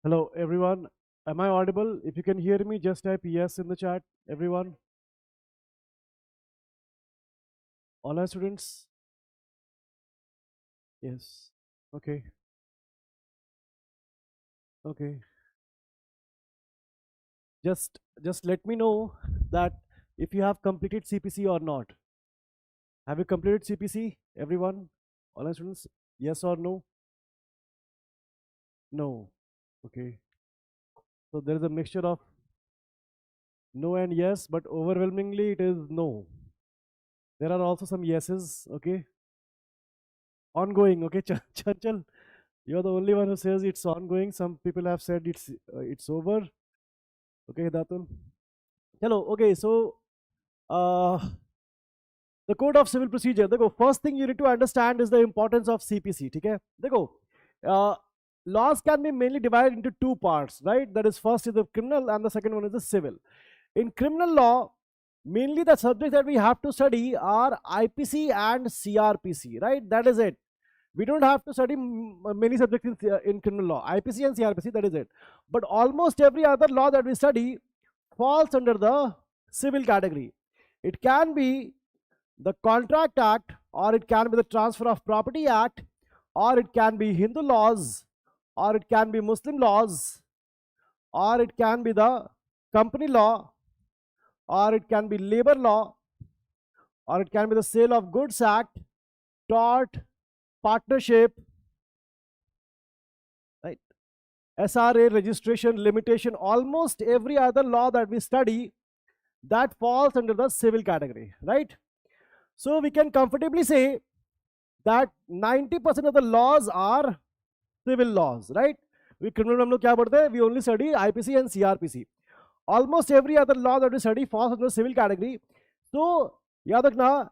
Hello, everyone. Am I audible? If you can hear me, just type yes in the chat. Everyone, all our students. Yes. Okay. Okay. Just let me know that if you have completed CPC or not. Have you completed CPC? Everyone, all our students. Yes or no? No. Okay. So there is a mixture of no and yes, but overwhelmingly it is no. There are also some yeses. Okay. Ongoing. Okay. Chanchal. You're the only one who says it's ongoing. Some people have said it's over. Okay, Datul. Hello. Okay, so uh, the code of civil procedure. देखो, first thing you need to understand is the importance of CPC. ठीक है? देखो, uh, laws can be mainly divided into two parts, right? That is, first is the criminal and the second one is the civil. In criminal law, mainly the subjects that we have to study are IPC and CRPC, right? That is it. We don't have to study many subjects in criminal law. IPC and CRPC, that is it. But almost every other law that we study falls under the civil category. It can be the Contract Act, or it can be the Transfer of Property Act, or it can be Hindu laws, or it can be Muslim laws, or it can be the company law, or it can be labor law, or it can be the Sale of Goods Act, tort, partnership, right? SRA, registration, limitation, almost every other law that we study that falls under the civil category, right? So we can comfortably say that 90% of the laws are civil laws, right? We criminal में हम लोग क्या पढ़ते हैं? We only study IPC and CRPC. Almost every other law that we study falls under the civil category. So याद रखना,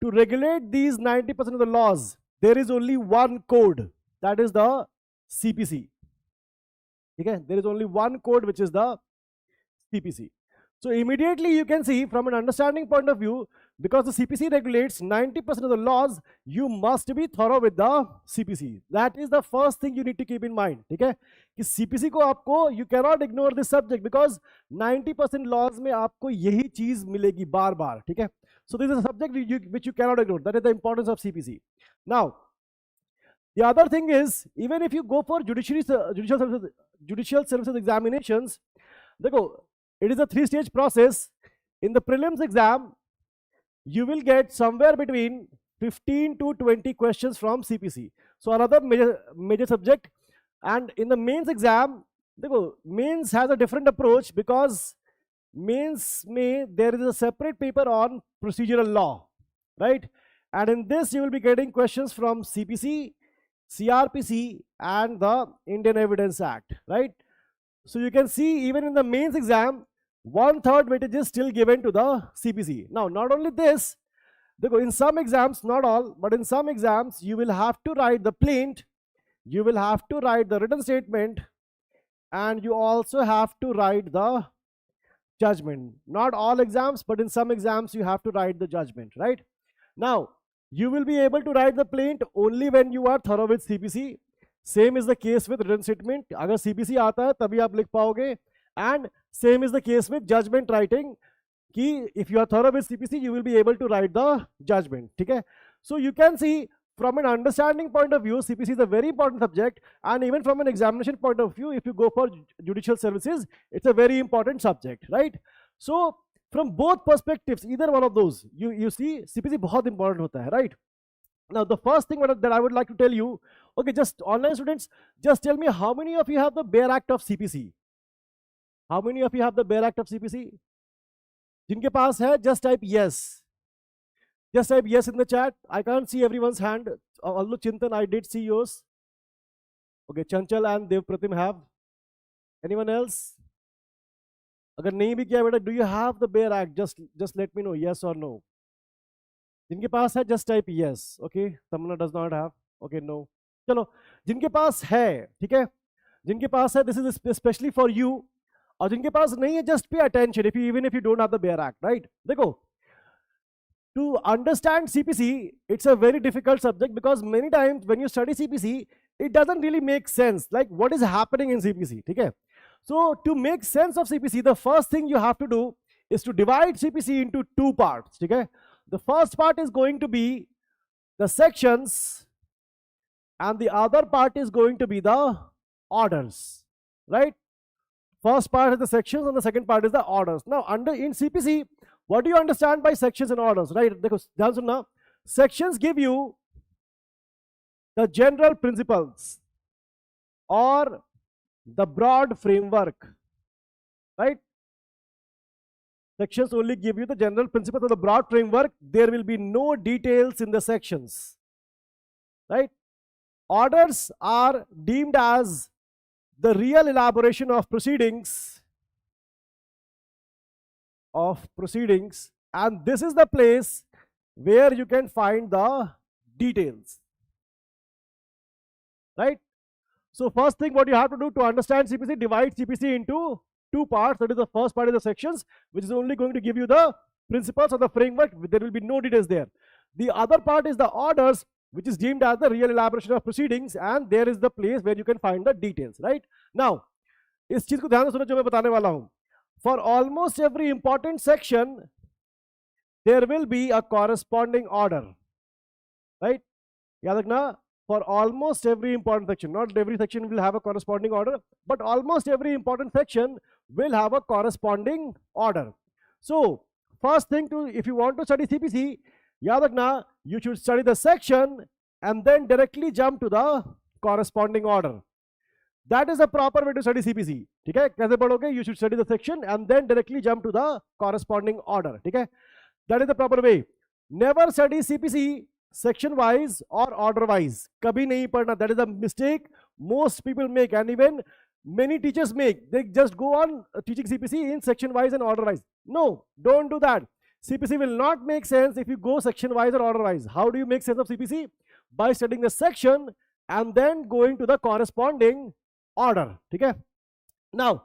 to regulate these 90% of the laws, there is only one code, that is the CPC. Okay? There is only one code, which is the CPC. So immediately you can see, from an understanding point of view, because the CPC regulates 90% of the laws, you must be thorough with the CPC. That is the first thing you need to keep in mind. Okay? कि CPC को आपको, you cannot ignore this subject, because 90% laws में आपको यही चीज मिलेगी बार बार. ठीक है? So this is a subject which you cannot ignore. That is the importance of CPC. Now, the other thing is, even if you go for judicial services examinations, देखो, it is a 3-stage process. In the prelims exam, you will get somewhere between 15 to 20 questions from CPC. So another major subject. And in the mains exam, देखो, mains has a different approach, because mains there is a separate paper on procedural law, right? And in this you will be getting questions from CPC, CRPC, and the Indian Evidence Act, right? So you can see, even in the mains exam, 1/3 weightage is still given to the CPC. Now, not only this, in some exams, not all, but in some exams, you will have to write the plaint, you will have to write the written statement, and you also have to write the judgment. Not all exams, but in some exams, you have to write the judgment, right? Now, you will be able to write the plaint only when you are thorough with CPC. Same is the case with written statement. अगर CPC आता है तभी आप लिख पाओगे. And same is the case with judgment writing. कि if you are thorough with CPC, you will be able to write the judgment. ठीक है? So you can see, from an understanding point of view, CPC is a very important subject, and even from an examination point of view, if you go for judicial services, it's a very important subject, right? So from both perspectives, either one of those, you see CPC बहुत important होता है, right? Now the first thing that I would like to tell you, okay, just online students, just tell me how many of you have the bare act of CPC? How many of you have the bare act of CPC? जिनके पास है, just type yes. Just type yes in the chat. I can't see everyone's hand. Although Chintan, I did see yours. Okay, Chanchal and Dev Pratim have. Anyone else? अगर नहीं भी किया बेटा, do you have the bare act? Just let me know, yes or no. जिनके पास है, just type yes. Okay, Tamna does not have. Okay, no. चलो, जिनके पास है, ठीक है? जिनके पास है, this is especially for you. और जिनके पास नहीं है, just pay attention even if you don't have the bare act, right? देखो, to understand CPC, it's a very difficult subject, because many times when you study CPC, it doesn't really make sense, like what is happening in CPC. Okay, so to make sense of CPC, the first thing you have to do is to divide CPC into two parts. Okay, the first part is going to be the sections, and the other part is going to be the orders, right? First part is the sections and the second part is the orders. Now, in CPC, what do you understand by sections and orders, right? Because sections give you the general principles or the broad framework, right? Sections only give you the general principles of the broad framework. There will be no details in the sections, right? Orders are deemed as the real elaboration of proceedings, and this is the place where you can find the details, right? So first thing what you have to do to understand CPC, divide CPC into two parts. That is, the first part is the sections, which is only going to give you the principles of the framework. There will be no details there. The other part is the orders, which is deemed as the real elaboration of proceedings, and there is the place where you can find the details, right? Now, इस चीज को ध्यान से सुनो जो मैं बताने वाला हूं. For almost every important section, there will be a corresponding order, right? याद रखना, for almost every important section, not every section will have a corresponding order, but almost every important section will have a corresponding order. So, first thing if you want to study CPC, याद रखना, you should study the section and then directly jump to the corresponding order. That is a proper way to study CPC. ठीक है? कैसे पढ़ोगे? You should study the section and then directly jump to the corresponding order. ठीक है? That is the proper way. Never study CPC section wise or order wise. कभी नहीं पढ़ना. That is a mistake most people make, and even many teachers make. They just go on teaching CPC in section wise and order wise. No, don't do that. CPC will not make sense if you go section wise or order wise. How do you make sense of CPC? By studying the section and then going to the corresponding order. Okay? Now,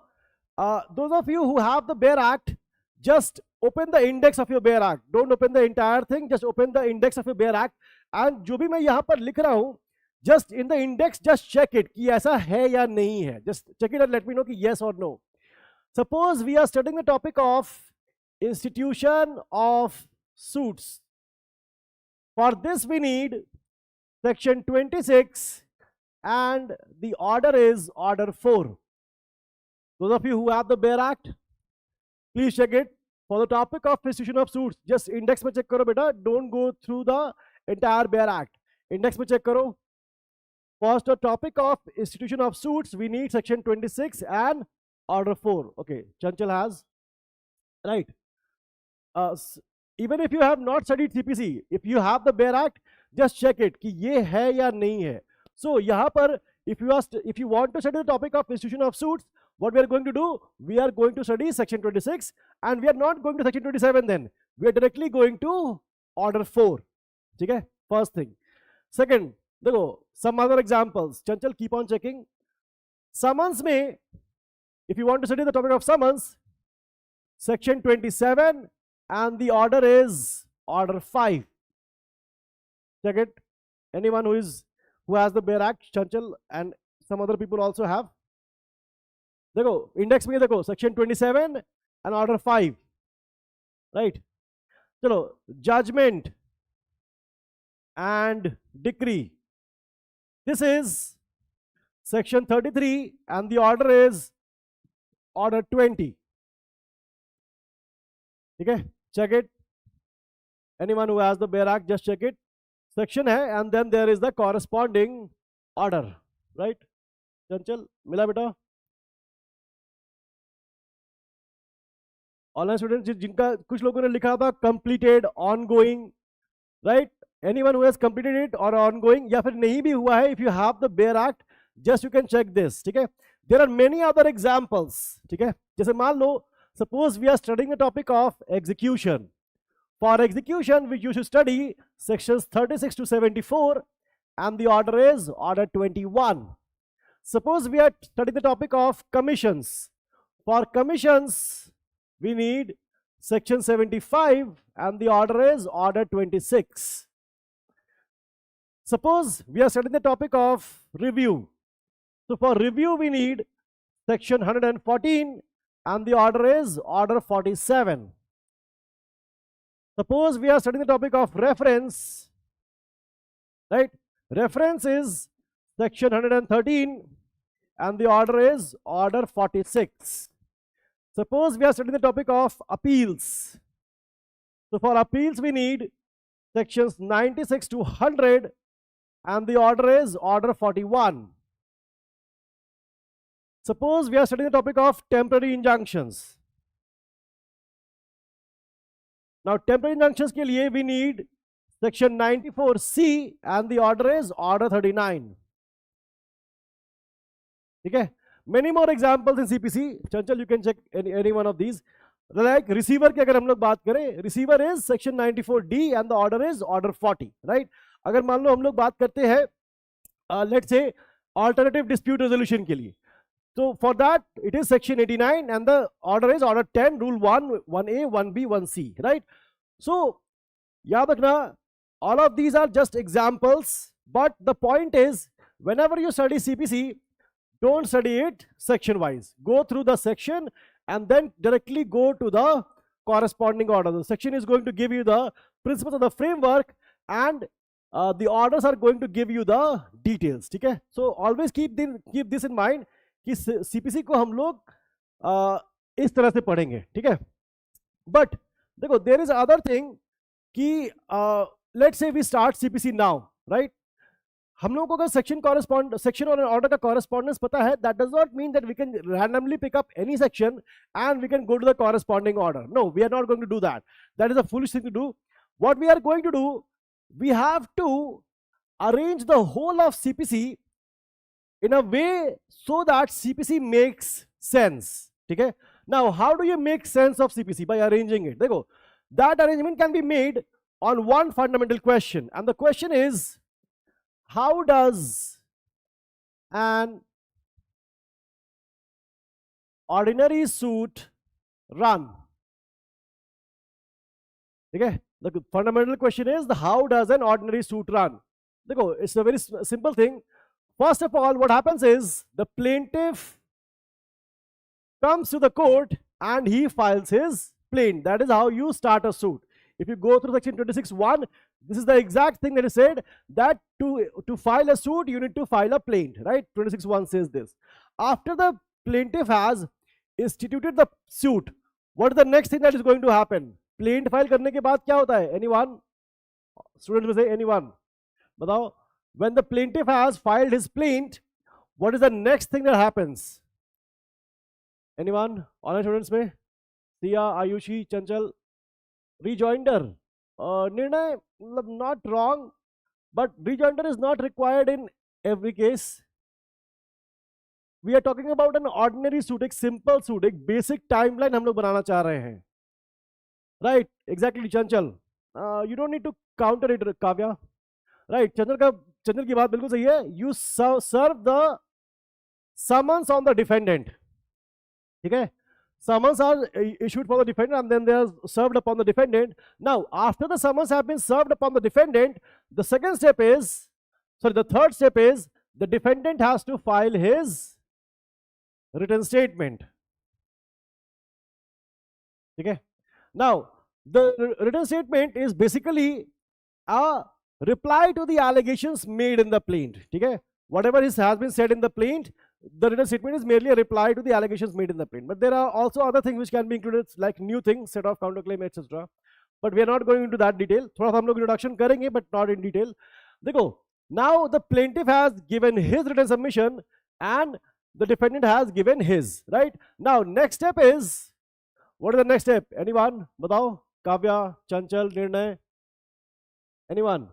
those of you who have the Bare Act, just open the index of your Bare Act. Don't open the entire thing, just open the index of your Bare Act. And जो भी मैं यहाँ पर लिख रहा हूँ, just in the index, just check it कि ऐसा है या नहीं है. Just check it and let me know कि yes or no. Suppose we are studying the topic of institution of suits. For this we need section 26 and the order is order 4. Those of you who have the Bare Act, please check it. For the topic of institution of suits, just index में check करो बेटा. Don't go through the entire Bare Act. Index में check करो. For the topic of institution of suits, we need section 26 and order 4. Okay, Chanchal has, right? Even if you have not studied CPC, if you have the Bare Act, just check it कि ये है या नहीं है. So यहाँ पर if you want to study the topic of institution of suits, what we are going to do? We are going to study section 26 and we are not going to section 27 then. We are directly going to order 4. ठीक है? First thing. Second, देखो, some other examples. Chanchal, keep on checking. Summons में, if you want to study the topic of summons, section 27 and the order is order 5. Check it. Anyone who has the Bare Act, Chanchal and some other people also have. देखो, index में देखो, section 27 and order 5. Right? चलो, judgment and decree. This is section 33 and the order is order 20. Okay, check it. Anyone who has the Bare Act, just check it. Section hai and then there is the corresponding order. Right? Chanchal, मिला बेटा? Online students जिनका कुछ लोगों ने लिखा था completed, ongoing, right? Anyone who has completed it or ongoing, या फिर नहीं भी हुआ है, if you have the Bare Act, just you can check this. ठीक है? There are many other examples. ठीक है? जैसे मान लो, suppose we are studying the topic of execution. For execution, you should study sections 36 to 74 and the order is order 21. Suppose we are studying the topic of commissions. For commissions, we need section 75 and the order is order 26. Suppose we are studying the topic of review. So for review, we need section 114 and the order is order 47. Suppose we are studying the topic of reference, right? Reference is section 113 and the order is order 46. Suppose we are studying the topic of appeals. So for appeals, we need sections 96 to 100 and the order is order 41. Suppose we are studying the topic of temporary injunctions. Now temporary injunctions के लिए we need section 94C and the order is order 39. Okay? Many more examples in CPC. Chanchal, you can check any one of these. Like receiver की अगर हम लोग बात करें, receiver is section 94D and the order is order 40, right? अगर मान लो हम लोग बात करते हैं, let's say alternative dispute resolution के लिए, so for that it is section 89 and the order is order 10, rule 1, 1A, 1B, 1C, right? So याद रखना, all of these are just examples, but the point is whenever you study CPC, don't study it section wise. Go through the section and then directly go to the corresponding order. The section is going to give you the principles of the framework and the orders are going to give you the details. ठीक है? So always keep this in mind कि CPC को हम लोग इस तरह से पढ़ेंगे. ठीक है? But देखो, there is other thing कि let's say we start CPC now, right? हम लोगों को अगर section और order का correspondence पता है, that does not mean that we can randomly pick up any section and we can go to the corresponding order. No, we are not going to do that. That is a foolish thing to do. What we are going to do, we have to arrange the whole of CPC in a way so that CPC makes sense. Okay? Now, how do you make sense of CPC? By arranging it. देखो, that arrangement can be made on one fundamental question, and the question is, how does an ordinary suit run? Okay? The fundamental question is, how does an ordinary suit run? Dekho, it's a very simple thing. First of all, what happens is the plaintiff comes to the court and he files his plaint. That is how you start a suit. If you go through section 26(1), this is the exact thing that is said, that to file a suit, you need to file a plaint, right? 26(1) says this. After the plaintiff has instituted the suit, what is the next thing that is going to happen? Plaint file करने के बाद क्या होता है? Anyone? Students will say anyone. बताओ. When the plaintiff has filed his plaint, what is the next thing that happens? Anyone? Online students में? Sia, Ayushi, Chanchal. Rejoinder. Nirnay, not wrong, but rejoinder is not required in every case. We are talking about an ordinary suit, एक simple suit, एक basic timeline हम लोग बनाना चाह रहे हैं. Right? Exactly, Chanchal. You don't need to counter it, Kavya. Right? Chanchal की बात बिल्कुल सही है. You serve the summons on the defendant. ठीक है? Summons are issued for the defendant and then they are served upon the defendant. Now, after the summons have been served upon the defendant, the third step is the defendant has to file his written statement. Okay? Now, the written statement is basically a reply to the allegations made in the plaint. Okay? Whatever has been said in the plaint, the written statement is merely a reply to the allegations made in the plaint. But there are also other things which can be included, like new things, set of counterclaim, etc. But we are not going into that detail. थोड़ा सा हम लोग introduction करेंगे, but not in detail. देखो, now the plaintiff has given his written submission and the defendant has given his, right? Now, next step is, what is the next step? Anyone? बताओ, Kavya, Chanchal, Nirnay. Anyone?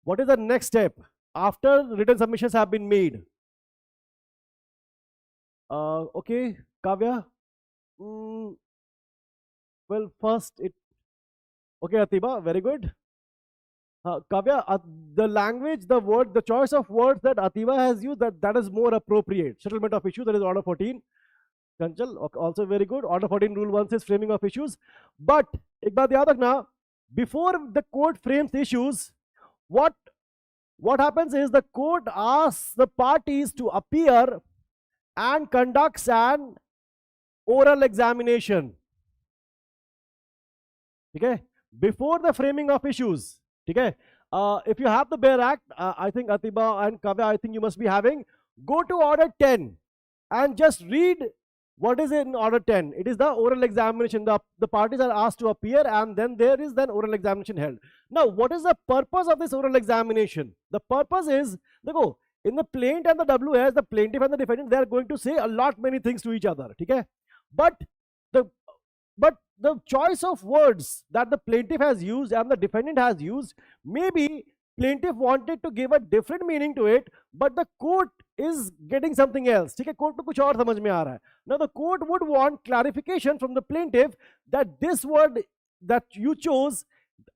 What is the next step after written submissions have been made? Okay, Kavya. Well, first okay, Atiba, very good. Kavya, the language, the word, the choice of words that Atiba has used, that is more appropriate. Settlement of issues, that is order 14. Chanchal, also very good. Order 14, rule 1 says framing of issues. But, ek baat yaad rakhna, before the court frames issues, what what happens is the court asks the parties to appear and conducts an oral examination. Okay, before the framing of issues. Okay, if you have the Bare Act, I think Atiba and Kavya, I think you must be having. Go to order 10 and just read what is in order 10. It is the oral examination. The parties are asked to appear, and then there is then oral examination held. Now, what is the purpose of this oral examination? The purpose is, देखो, in the plaint and the WS, the plaintiff and the defendant, they are going to say a lot many things to each other. Okay, but the choice of words that the plaintiff has used and the defendant has used, maybe plaintiff wanted to give a different meaning to it, but the court is getting something else. ठीक है, court को कुछ और समझ में आ रहा है. Now the court would want clarification from the plaintiff that this word that you chose,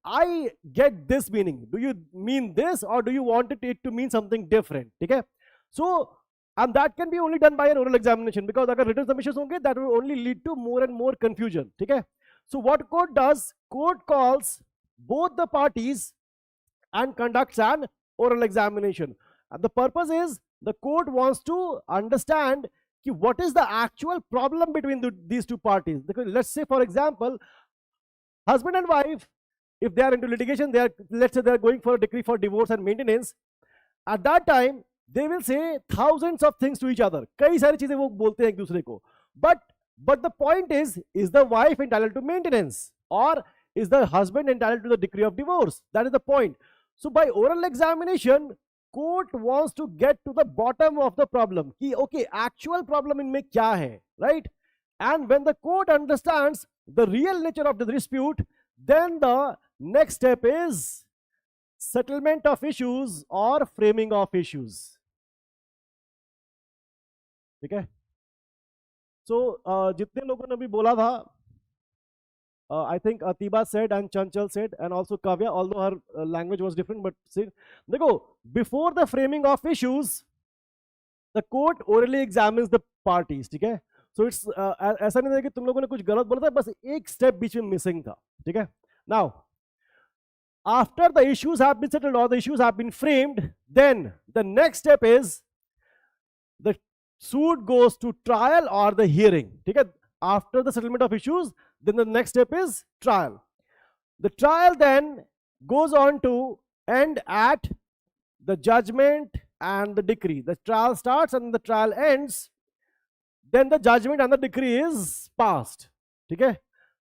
I get this meaning. Do you mean this, or do you want it to mean something different? ठीक है, so and that can be only done by an oral examination, because अगर written submissions होंगे, that will only lead to more and more confusion. ठीक है, so what court does? Court calls both the parties and conducts an oral examination. And the purpose is the court wants to understand what is the actual problem between these two parties. Let's say, for example, husband and wife, if they are into litigation, let's say they are going for a decree for divorce and maintenance. At that time, they will say thousands of things to each other. कई सारी चीजें वो बोलते हैं एक दूसरे को. But the point is the wife entitled to maintenance, or is the husband entitled to the decree of divorce? That is the point. So by oral examination, court wants to get to the bottom of the problem. कि okay, actual problem इनमें क्या है, right? And when the court understands the real nature of the dispute, then the next step is settlement of issues or framing of issues. ठीक है, so जितने लोगों ने भी बोला था, I think Atiba said and Chanchal said and also Kavya, although her language was different, but see, देखो, before the framing of issues, the court orally examines the parties. ठीक है, so it's ऐसा नहीं है कि तुम लोगों ने कुछ गलत बोला था, बस एक step बीच में missing था. ठीक है, now after the issues have been settled or the issues have been framed, then the next step is the suit goes to trial or the hearing. ठीक है, after the settlement of issues, then the next step is trial. The trial then goes on to end at the judgment and the decree. The trial starts and the trial ends, then the judgment and the decree is passed. ठीक है,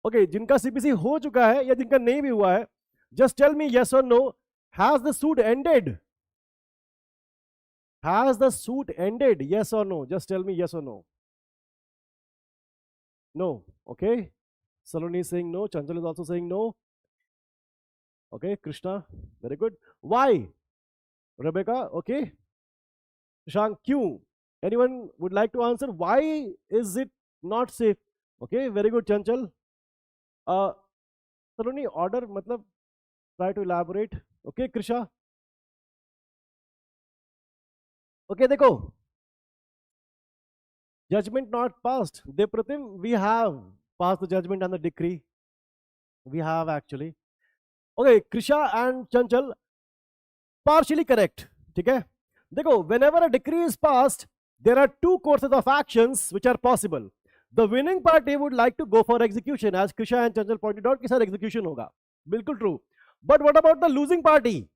okay, जिनका CPC हो चुका है या जिनका नहीं भी हुआ है, just tell me yes or no. Has the suit ended? Has the suit ended? Yes or no? Just tell me yes or no. No. Okay, Saloni is saying no. Chanchal is also saying no. Okay, Krishna, very good. Why? Rebecca, okay. Shank, Q. Anyone would like to answer? Why is it not safe? Okay, very good, Chanchal. Saloni, order, matlab, try to elaborate. Okay, Krisha. Okay, देखो, judgment not passed. Depratim, we have passed the judgment and the decree. We have actually. Okay, Krisha and Chanchal, partially correct. ठीक है, देखो, whenever a decree is passed, there are two courses of actions which are possible. The winning party would like to go for execution, as Krisha and Chanchal pointed out कि sir execution होगा. बिल्कुल true. But what about the losing party?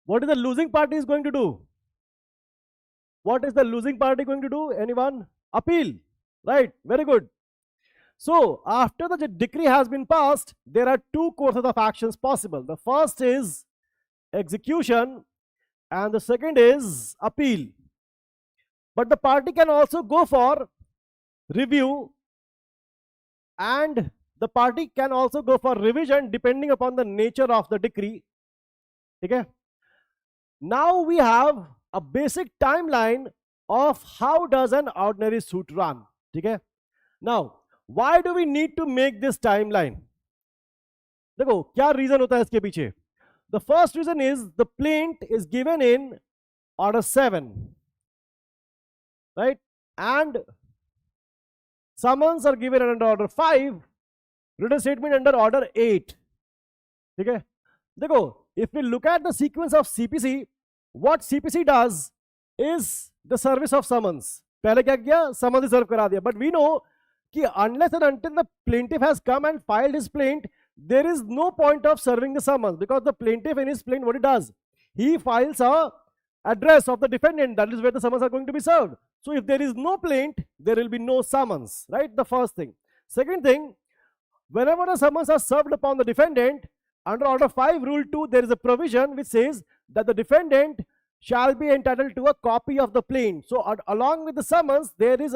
What is the losing party is going to do? What is the losing party going to do? Anyone? Appeal. Right, very good. So after the decree has been passed, there are two courses of actions possible. The first is execution and the second is appeal. But the party can also go for review, and the party can also go for revision depending upon the nature of the decree. Okay, now we have a basic timeline of how does an ordinary suit run. Okay, now why do we need to make this timeline? देखो, क्या reason होता है इसके पीछे? The first reason is the plaint is given in order 7, right? And summons are given under order 5, written statement under order 8. ठीक है, देखो, if we look at the sequence of CPC, what CPC does is the service of summons. पहले क्या किया? Summons serve करा दिया. But we know कि unless and until the plaintiff has come and filed his plaint, there is no point of serving the summons, because the plaintiff in his plaint, what he does? He files a address of the defendant, that is where the summons are going to be served. So if there is no plaint, there will be no summons, right? The first thing. Second thing, whenever the summons are served upon the defendant, under Order 5 Rule 2, there is a provision which says that the defendant shall be entitled to a copy of the plaint. So along with the summons, there is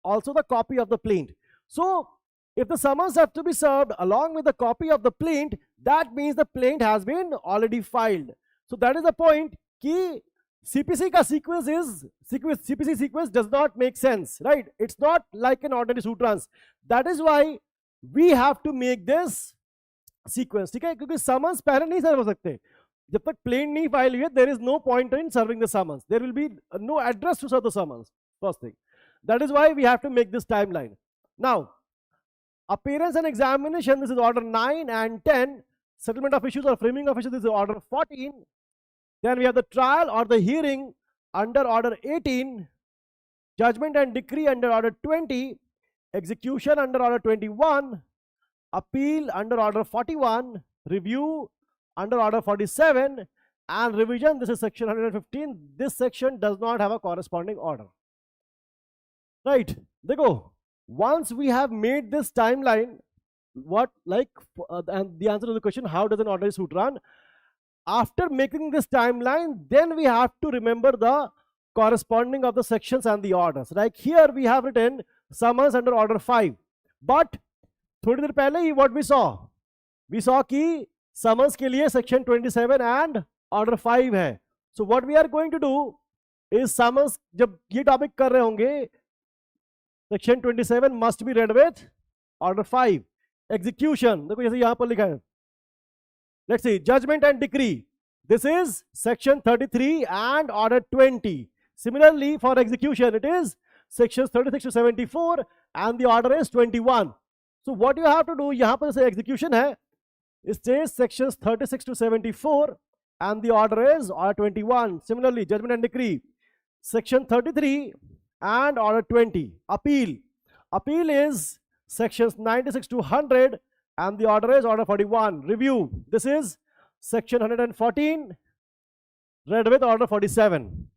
also the copy of the plaint. So if the summons have to be served along with the copy of the plaint, that means the plaint has been already filed. So that is the point कि CPC का CPC sequence does not make sense, right? It's not like an ordinary suit trans. That is why we have to make this sequence, ठीक है? क्योंकि summons पहले नहीं सर्व हो सकते. जब तक plaint नहीं file हुई है, there is no point in serving the summons. There will be no address to serve the summons. First thing. That is why we have to make this timeline. Now, appearance and examination, this is Order 9 and 10. Settlement of issues or framing of issues, this is Order 14. Then we have the trial or the hearing under Order 18. Judgment and decree under Order 20. Execution under Order 21. Appeal under Order 41. Review under Order 47. And revision, this is Section 115. This section does not have a corresponding order. Right? Dekho, once we have made this timeline, and the answer to the question, how does an ordinary suit run? After making this timeline, then we have to remember the corresponding of the sections and the orders. Like here we have written summons under Order 5. But थोड़ी देर पहले ही what we saw कि summons के लिए Section 27 and Order 5 है. So what we are going to do is summons, जब ये topic कर रहे होंगे, Section 27 must be read with Order 5. Execution, देखो जैसे यहाँ पर लिखा है. Let's see, judgment and decree. This is Section 33 and Order 20. Similarly, for execution, it is Sections 36 to 74 and the order is 21. So what you have to do, यहाँ पर जैसे execution है, it says Sections 36 to 74 and the order is Order 21. Similarly, judgment and decree, Section 33 and Order 20. Appeal. Appeal is Sections 96 to 100 and the order is Order 41. Review. This is Section 114 read with Order 47.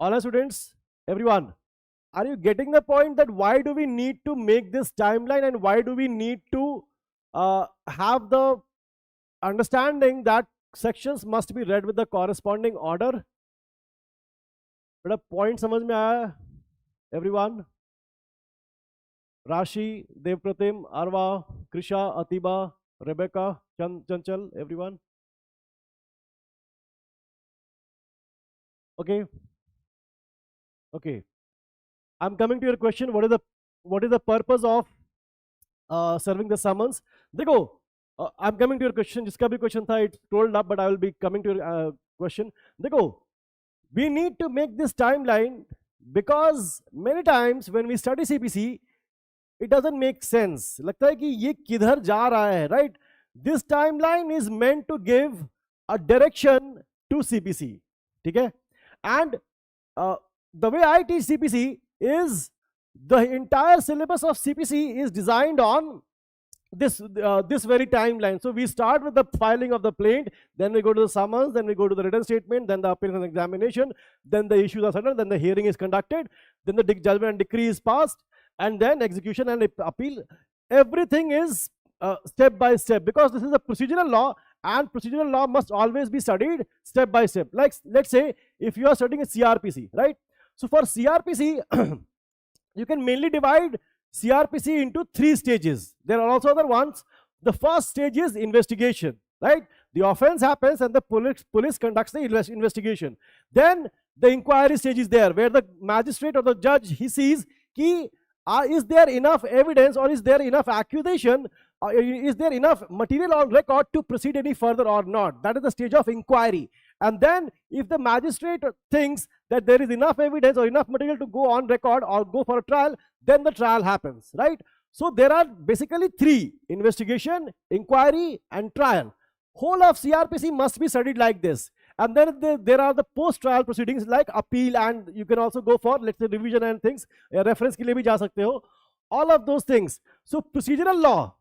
All right, students, everyone, are you getting the point that why do we need to make this timeline and why do we need to have the understanding that sections must be read with the corresponding order? But a point समझ में आया, everyone? Rashi, Devpratim, Arva, Krisha, Atiba, Rebecca, Chanchal, everyone? Okay. Okay. I'm coming to your question. What is the purpose of serving the summons? देखो, I'm coming to your question. जिसका भी question था, it's told up, but I will be coming to your question. देखो, we need to make this timeline because many times when we study CPC, it doesn't make sense. लगता है कि ये किधर जा रहा है, right? This timeline is meant to give a direction to CPC. ठीक है? And the way I teach CPC is the entire syllabus of CPC is designed on this very timeline. So we start with the filing of the plaint, then we go to the summons, then we go to the written statement, then the appearance and examination, then the issues are settled, then the hearing is conducted, then the judgment and decree is passed, and then execution and appeal. Everything is step by step because this is a procedural law and procedural law must always be studied step by step. Like let's say if you are studying a CRPC, right? So for CRPC, you can mainly divide CRPC into 3 stages. There are also other ones. The first stage is investigation, right? The offense happens and the police conducts the investigation. Then the inquiry stage is there where the magistrate or the judge, he sees ki, is there enough evidence or is there enough accusation, is there enough material on record to proceed any further or not. That is the stage of inquiry. And then if the magistrate thinks that there is enough evidence or enough material to go on record or go for a trial, then the trial happens, right? So there are basically 3: investigation, inquiry and trial. whole of CRPC must be studied like this. And then there are the post-trial proceedings like appeal, and you can also go for, let's say, revision and things. Reference के लिए भी जा सकते हो. All of those things. So procedural law,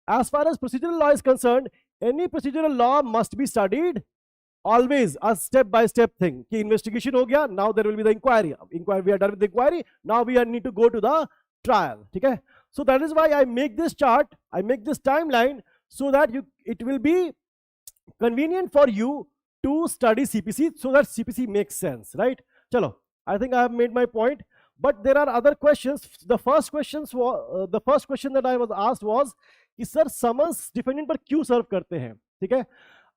as far as procedural law is concerned, any procedural law must be studied always, a step-by-step thing. कि investigation हो गया, now there will be the inquiry. We are done with the inquiry. Now we need to go to the trial. Okay? So that is why I make this chart, I make this timeline, so that it will be convenient for you to study CPC, so that CPC makes sense, right? Chalo, I think I have made my point. But there are other questions. The first question that I was asked was कि sir summons defendant पर क्यों सर्व करते हैं, ठीक है?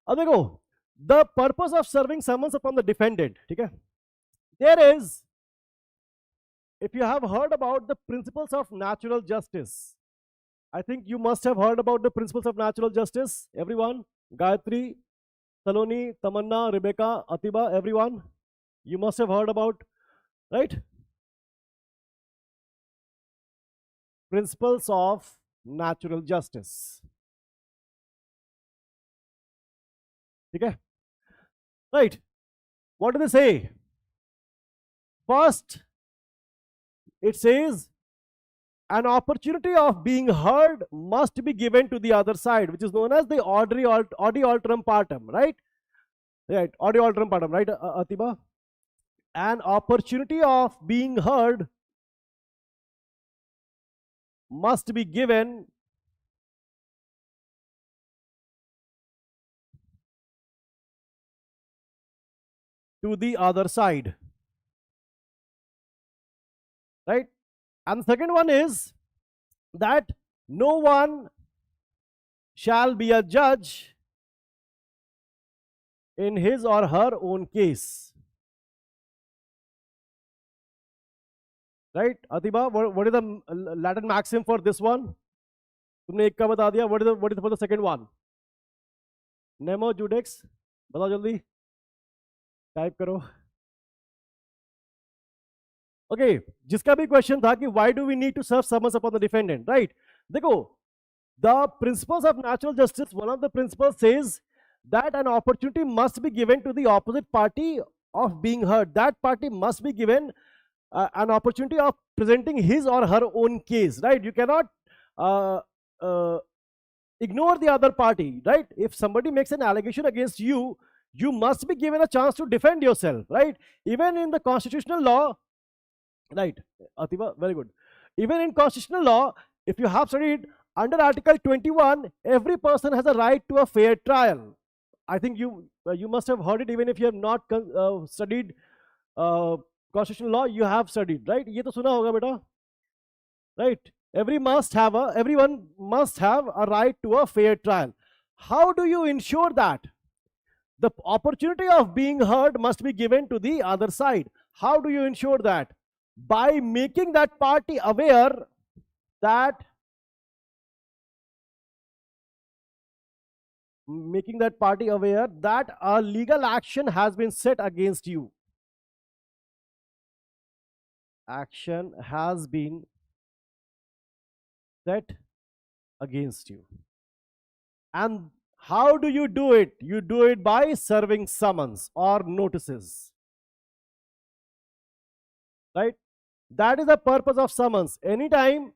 अब देखो, the purpose of serving summons upon the defendant, ठीक है? There is, if you have heard about the principles of natural justice, I think you must have heard about the principles of natural justice, everyone. Gayatri, Saloni, Tamanna, Rebecca, Atiba, everyone. You must have heard about, right? Principles of natural justice. Okay? Right. What do they say? First, it says an opportunity of being heard must be given to the other side, which is known as the audi alteram partem, right? Right, audi alteram partem, right, Atiba? An opportunity of being heard must be given to the other side, right? And the second one is that no one shall be a judge in his or her own case, right? Atiba, what is the Latin maxim for this one? तुमने एक का बता दिया. What is for the second one? Nemo judex. बताओ जल्दी. Type करो. Okay, जिसका भी क्वेश्चन था कि why do we need to serve summons upon the defendant, right? देखो, the principles of natural justice, one of the principles says that an opportunity must be given to the opposite party of being heard. That party must be given an opportunity of presenting his or her own case, right? You cannot ignore the other party, right? If somebody makes an allegation against you, you must be given a chance to defend yourself, right? Even in the constitutional law, right, Atiba, very good. Even in constitutional law, if you have studied under Article 21, every person has a right to a fair trial. I think you must have heard it, even if you have not studied constitutional law, you have studied, right? ये तो सुना होगा बेटा, right? Everyone must have a right to a fair trial. How do you ensure that? The opportunity of being heard must be given to the other side. How do you ensure that? By making that party aware that a legal action has been set against you. Action has been set against you. And how do you do it? You do it by serving summons or notices, right? That is the purpose of summons. Anytime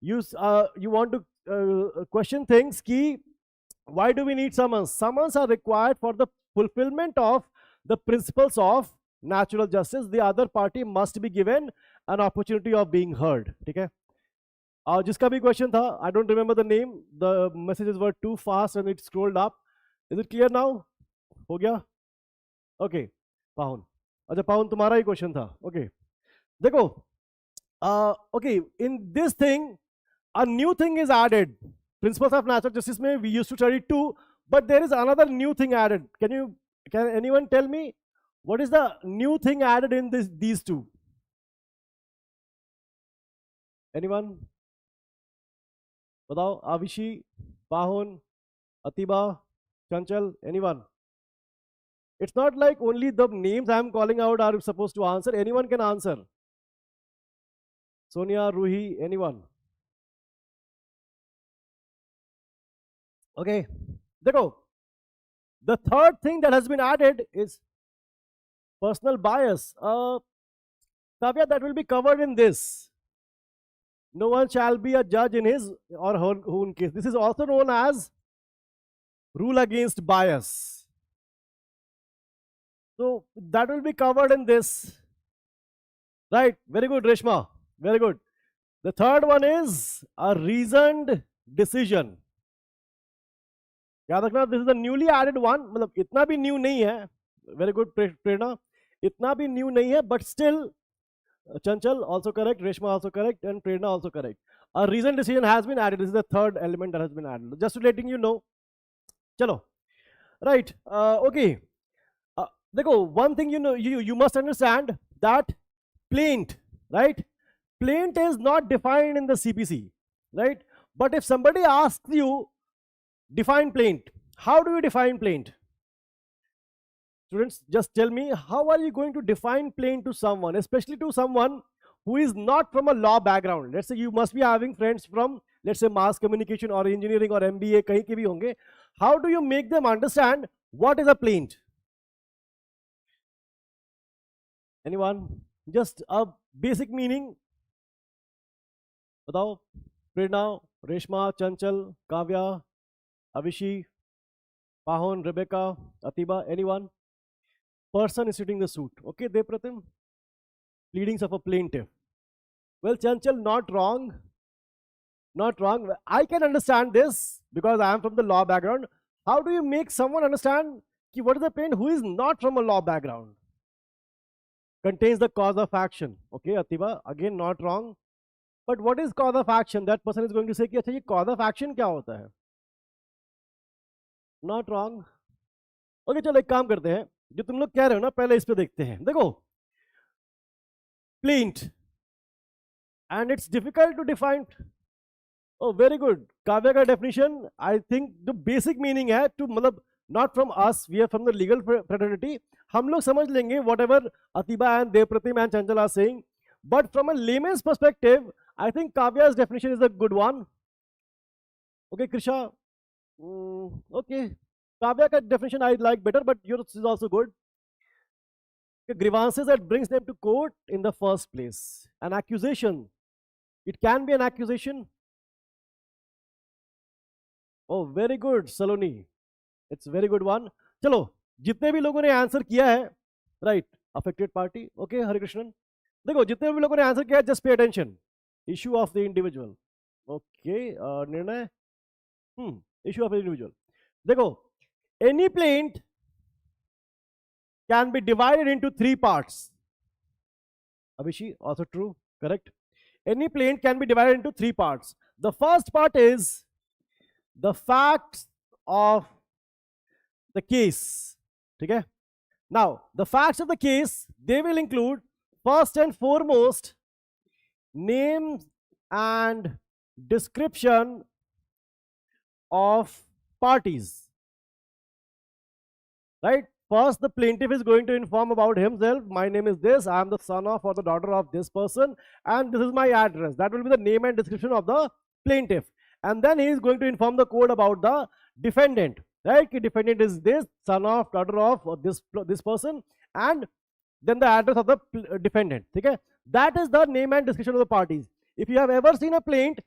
you want to question things, ki, why do we need summons? Summons are required for the fulfillment of the principles of natural justice. The other party must be given an opportunity of being heard. Okay? जिसका भी question था, I don't remember the name, the messages were too fast and it scrolled up. Is it clear now? हो गया? Okay, पाहुन. अच्छा पाहुन तुम्हारा ही question था. Okay, देखो, okay, in this thing, a new thing is added. Principles of natural justice में we used to study two, but there is another new thing added. Can anyone tell me what is the new thing added in these two? Anyone? बताओ, Avishi, Pahun, Atiba, Chanchal, anyone? It's not like only the names I am calling out are supposed to answer. Anyone can answer. Sonia, Ruhi, anyone? Okay, देखो, The third thing that has been added is personal bias. Kavya, that will be covered in this. No one shall be a judge in his or her own case. This is also known as rule against bias. So that will be covered in this. Right, very good, Reshma, very good. The third one is a reasoned decision. याद रखना, this is the newly added one. मतलब इतना भी new नहीं है. Very good, प्रेरणा. इतना भी new नहीं है, but still, Chanchal also correct, Reshma also correct, and Prerna also correct. A reasoned decision has been added. This is the third element that has been added. Just to letting you know. Chalo. Right. Okay. Dekho, one thing you must understand that plaint, right? Plaint is not defined in the CPC, right? But if somebody asks you, define plaint, how do you define plaint? Students, just tell me, how are you going to define plaint to someone, especially to someone who is not from a law background? Let's say you must be having friends from, let's say, mass communication or engineering or MBA, kahin ke bhi honge. How do you make them understand what is a plaint? Anyone? Just a basic meaning. Batao. Prerna, Reshma, Chanchal, Kavya, Avishi, Pahon, Rebecca, Atiba, anyone? Person is suiting the suit. Okay, Depratim? Pleadings of a plaintiff. Well, Chanchal, not wrong. Not wrong. I can understand this because I am from the law background. How do you make someone understand what is a plaintiff who is not from a law background? Contains the cause of action. Okay, Atiba, again not wrong. But what is cause of action? That person is going to say कि अच्छा ये cause of action क्या होता है? Not wrong. Okay, चलो एक काम करते हैं. जो तुम लोग कह रहे हो ना, पहले इस पे देखते हैं. देखो, plaint, and it's difficult to define. Oh, very good. Kavya का definition, I think the basic meaning है to मतलब not from us, we are from the legal fraternity. हम लोग समझ लेंगे whatever Atiba and Devpratim and Chanchal are saying. But from a layman's perspective, I think Kavya's definition is a good one. Okay, Krisha. Okay. Kavya definition I like better, but yours is also good. Grievances that brings them to court in the first place. An accusation. It can be an accusation. Oh, very good, Saloni. It's very good one. चलो, जितने भी लोगों ने answer किया है, right? Affected party. Okay, Hare Krishnan. देखो, जितने भी लोगों ने आंसर किया है, just pay attention. Issue of the individual. Okay, निर्णय. Issue of the individual. देखो, any plaint can be divided into three parts. Abhishi, also true, correct. Any plaint can be divided into three parts. The first part is the facts of the case. Okay? Now, the facts of the case, they will include first and foremost name and description of parties. Right? First, the plaintiff is going to inform about himself. My name is this. I am the son of or the daughter of this person, and this is my address. That will be the name and description of the plaintiff. And then he is going to inform the court about the defendant. Right? The defendant is this, son of, daughter of, or this person, and then the address of the defendant. Okay? That is the name and description of the parties. If you have ever seen a plaint,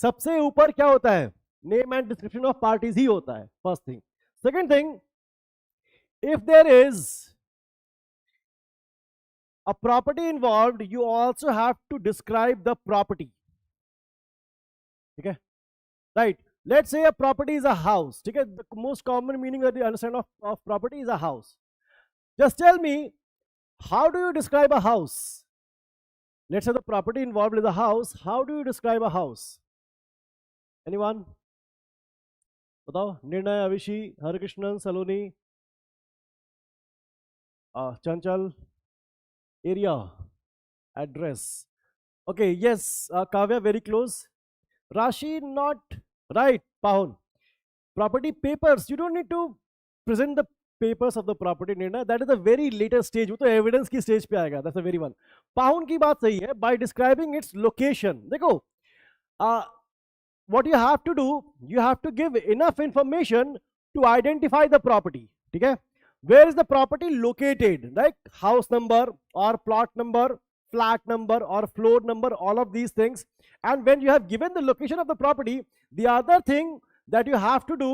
सबसे ऊपर क्या होता है? Name and description of parties ही होता है. First thing. Second thing, if there is a property involved, you also have to describe the property. Okay? Right. Let's say a property is a house. Okay? The most common meaning that you understand of property is a house. Just tell me, how do you describe a house? Let's say the property involved is a house. How do you describe a house? Anyone? Batao. Nirnay, Avishi, Hare Krishnan, Saloni, Chanchal. Area, address. Okay, yes, Kavya, very close. Rashi, not right. Pahon. Property papers. You don't need to present the papers of the property. Nirna. That is a very later stage. वो तो evidence की stage पे आएगा. That's the very one. Pahon की बात सही है. By describing its location. देखो, what you have to do, you have to give enough information to identify the property. ठीक है. Where is the property located, like house number or plot number, flat number or floor number, all of these things. And when you have given the location of the property, the other thing that you have to do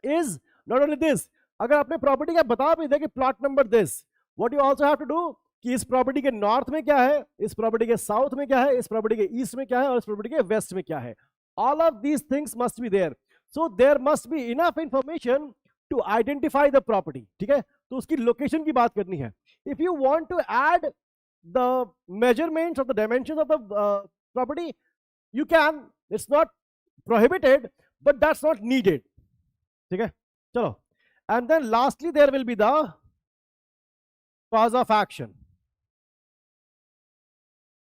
is not only this. अगर आपने property का बता भी दे कि plot number this, what you also have to do कि इस property के नॉर्थ में क्या है, इस प्रॉपर्टी के साउथ में क्या है, इस प्रॉपर्टी के ईस्ट में क्या है और इस प्रॉपर्टी के वेस्ट में क्या है. All of these things must be there. So there must be enough information to identify the property. ठीक है, तो उसकी लोकेशन की बात करनी है. If you want to add the measurements of the dimensions of the property, you can, it's not prohibited, but that's not needed. ठीक है, चलो. And then lastly there will be the cause of action.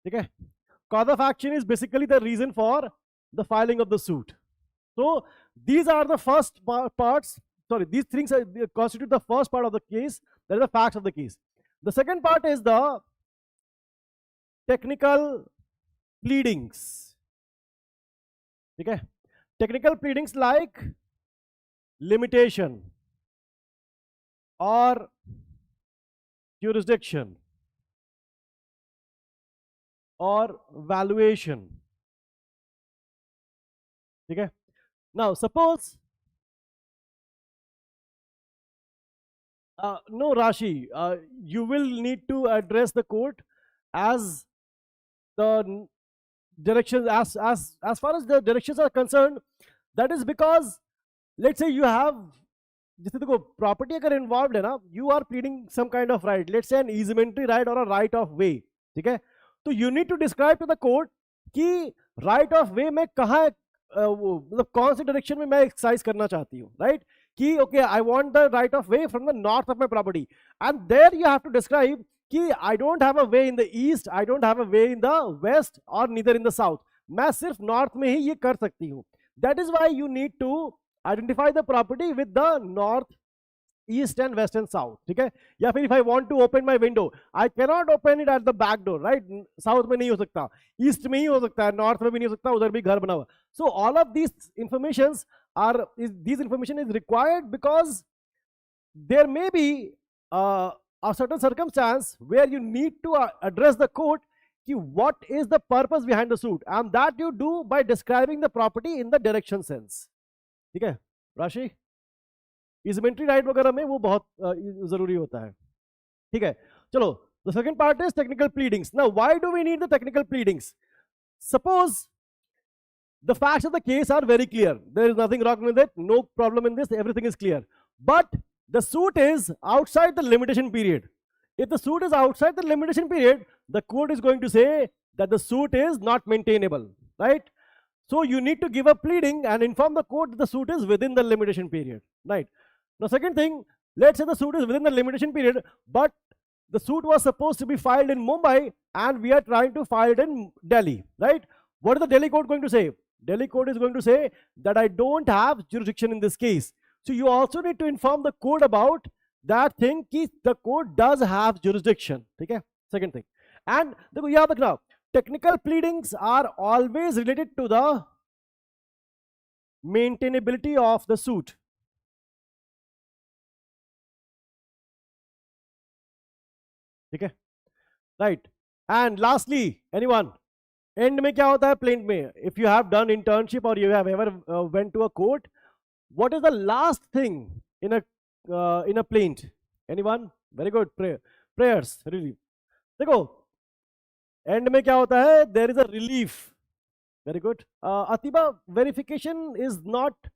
ठीक है, cause of action is basically the reason for the filing of the suit. So these are the first parts, sorry, these things constitute the first part of the case, that is the facts of the case. The second part is the technical pleadings. ठीक है, technical pleadings like limitation or jurisdiction or valuation. ठीक है. Now suppose no Rashi, you will need to address the court as the directions, as far as the directions are concerned. That is because let's say you have, जैसे देखो property अगर involve है ना, you are pleading some kind of right, let's say an easementary right और a right of way. ठीक है, तो you need to describe to the court कि राइट ऑफ वे में कहाँ, मतलब कौन सी डायरेक्शन में मैं एक्सरसाइज करना चाहती हूँ. राइट, कि okay I want the right of way from the north of my property, and there you have to describe कि I don't have a way in the east, I don't have a way in the west और neither in the south. मैं सिर्फ north में ही ये कर सकती हूँ. That is why you need to identify the property with the north, east and west and south. ठीक है, या फिर if I want to open my window, I cannot open it at the back door, right? South में नहीं हो सकता, east में ही हो सकता है, नॉर्थ में भी नहीं हो सकता, उधर भी घर बना हुआ. So all of these informations are, these information is required because there may be a certain circumstance where you need to address the court कि what is the purpose behind the suit, and that you do by describing the property in the direction sense. ठीक है राशि, easementary right वगैरह में वो बहुत जरूरी होता है. ठीक है, चलो. The second part is technical pleadings. Now why do we need the technical pleadings? Suppose the facts of the case are very clear, there is nothing wrong with it, no problem in this, everything is clear, but the suit is outside the limitation period. If the suit is outside the limitation period, the court is going to say that the suit is not maintainable. Right, so you need to give a pleading and inform the court that the suit is within the limitation period. Right. Now second thing, let's say the suit is within the limitation period, but the suit was supposed to be filed in Mumbai and we are trying to file it in Delhi. Right. What is the Delhi court going to say? Delhi court is going to say that I don't have jurisdiction in this case. So you also need to inform the court about that thing कि the court does have jurisdiction. ठीक है, second thing. And देखो याद रखना, technical pleadings are always related to the maintainability of the suit. ठीक है, right. And lastly, anyone, end में क्या होता है plaint में? If you have done internship or you have ever went to a court, what is the last thing in a plaint? Anyone? Very good. Prayers, really. देखो end में क्या होता है, there is a relief. Very good. अतिबा, verification is not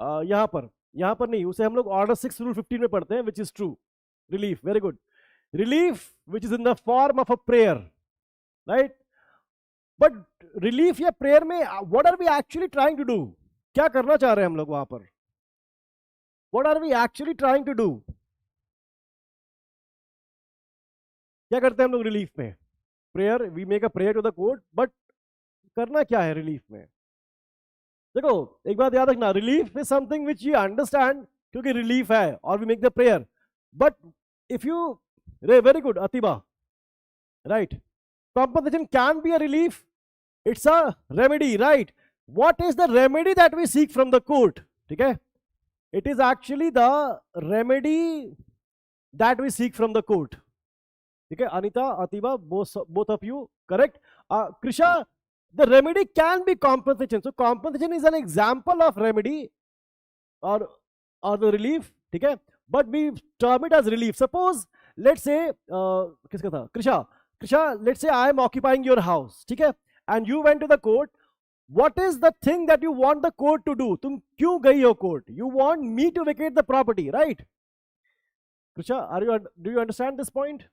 यहाँ पर नहीं, उसे हम लोग ऑर्डर 6 रूल 15 में पढ़ते हैं, which is true. Relief, very good. Relief which is in the form of a prayer. Right, but relief या प्रेयर में what are we actually trying to do? क्या करना चाह रहे हैं हम लोग वहां पर? What are we actually trying to do? क्या करते हैं हम लोग रिलीफ में? Prayer, we make a prayer to the court, but करना क्या है रिलीफ में? देखो एक बात याद रखना, relief is something which you understand क्योंकि रिलीफ है और we make the prayer. But if you, very good अतिबा, right, compensation can be a relief, it's a remedy, right? What is the remedy that we seek from the court? ठीक है, It is actually the remedy that we seek from the court. Okay, Anita, Atiba, both of you, correct? Krisha, the remedy can be compensation. So compensation is an example of remedy or the relief. Okay, but we term it as relief. Suppose, let's say, किसका था? Krisha, let's say I am occupying your house, okay, and you went to the court. What is the thing that you want the court to do? तुम क्यों गई हो court? You want me to vacate the property, right? Krisha, do you understand this point?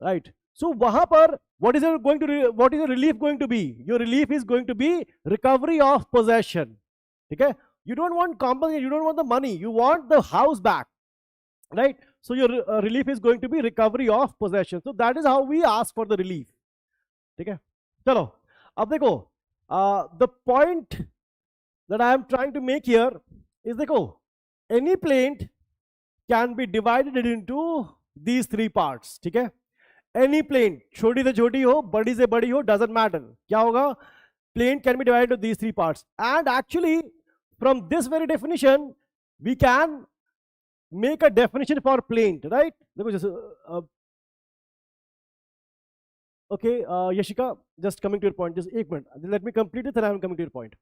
Right. So वहां पर what is the relief going to be? Your relief is going to be recovery of possession. Okay? You don't want compensation, you don't want the money, you want the house back, right? So your relief is going to be recovery of possession. So that is how we ask for the relief. Okay? चलो अब देखो, the point that I am trying to make here is, देखो, any plaint can be divided into these three parts. ठीक है? Any plaint, छोटी से छोटी हो, बड़ी से बड़ी हो, doesn't matter. क्या होगा? Plaint can be divided into these three parts. And actually, from this very definition, we can make a definition for plaint, right? देखो जैसे, okay, Yashika, just coming to your point, just एक minute. Let me complete it, then I am coming to your point.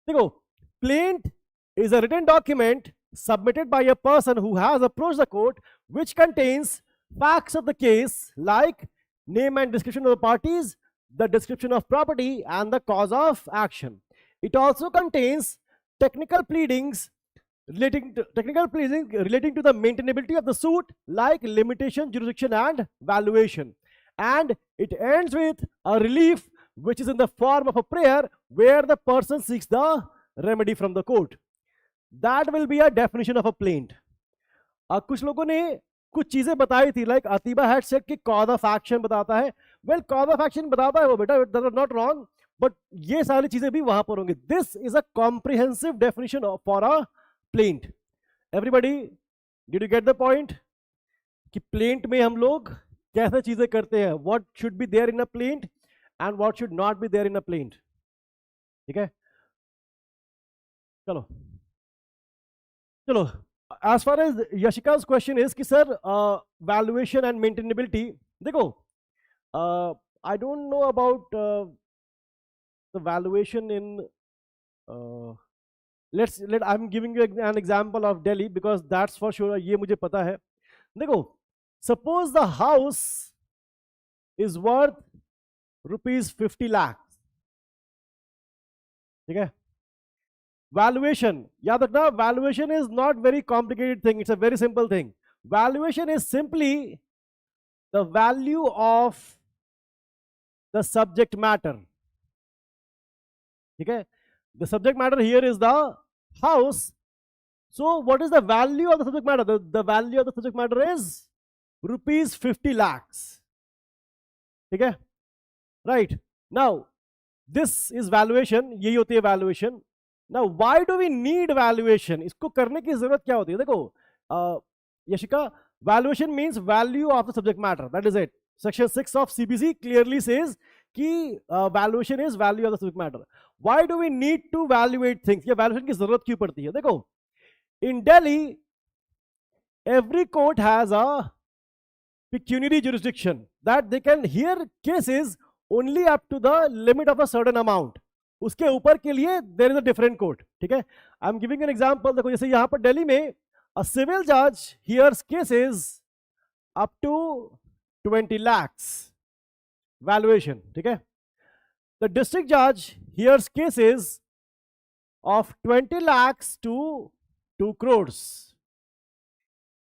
देखो, plaint is a written document submitted by a person who has approached the court, which contains facts of the case like name and description of the parties, the description of property, and the cause of action. It also contains technical pleadings relating to the maintainability of the suit, like limitation, jurisdiction, and valuation. And it ends with a relief, which is in the form of a prayer where the person seeks the remedy from the court. That will be a definition of a plaint. कुछ लोगों ने कुछ चीजें बताई थी, like Atiba had said कि cause of action बताता है. Well, cause of action बताता है वो बेटा, that is not wrong, but ये सारी चीजें भी वहां पर होंगी. This is a comprehensive definition for a plaint. Everybody, did you get the point? कि plaint में हम लोग कैसे चीजें करते हैं? What should be there in a plaint and what should not be there in a plaint? ठीक है? चलो चलो. As far as Yashika's question is कि sir, valuation and maintainability, देखो, I don't know about the valuation in I'm giving you an example of Delhi because that's for sure, ये मुझे पता है. देखो, suppose the house is worth rupees 50 lakhs. ठीक है? Valuation, याद रखना, valuation is not very complicated thing, it's a very simple thing. Valuation is simply the value of the subject matter. Okay, the subject matter here is the house. So what is the value of the subject matter? The value of the subject matter is rupees 50 lakhs. Okay, right? Now this is valuation, यही होती है valuation. Now, why do we need valuation? इसको करने की जरूरत क्या होती है? देखो, Yashika, valuation means value of the subject matter. That is it. Section 6 of CPC clearly says कि valuation is value of the subject matter. Why do we need to evaluate things? ये valuation की जरूरत क्यों पड़ती है? देखो, in Delhi, every court has a pecuniary jurisdiction that they can hear cases only up to the limit of a certain amount. उसके ऊपर के लिए there is a different court. ठीक है? I am giving an example. देखो जैसे यहाँ पर दिल्ली में a civil judge hears cases up to 20 lakhs valuation. ठीक है? The district judge hears cases of 20 lakhs to 2 crores.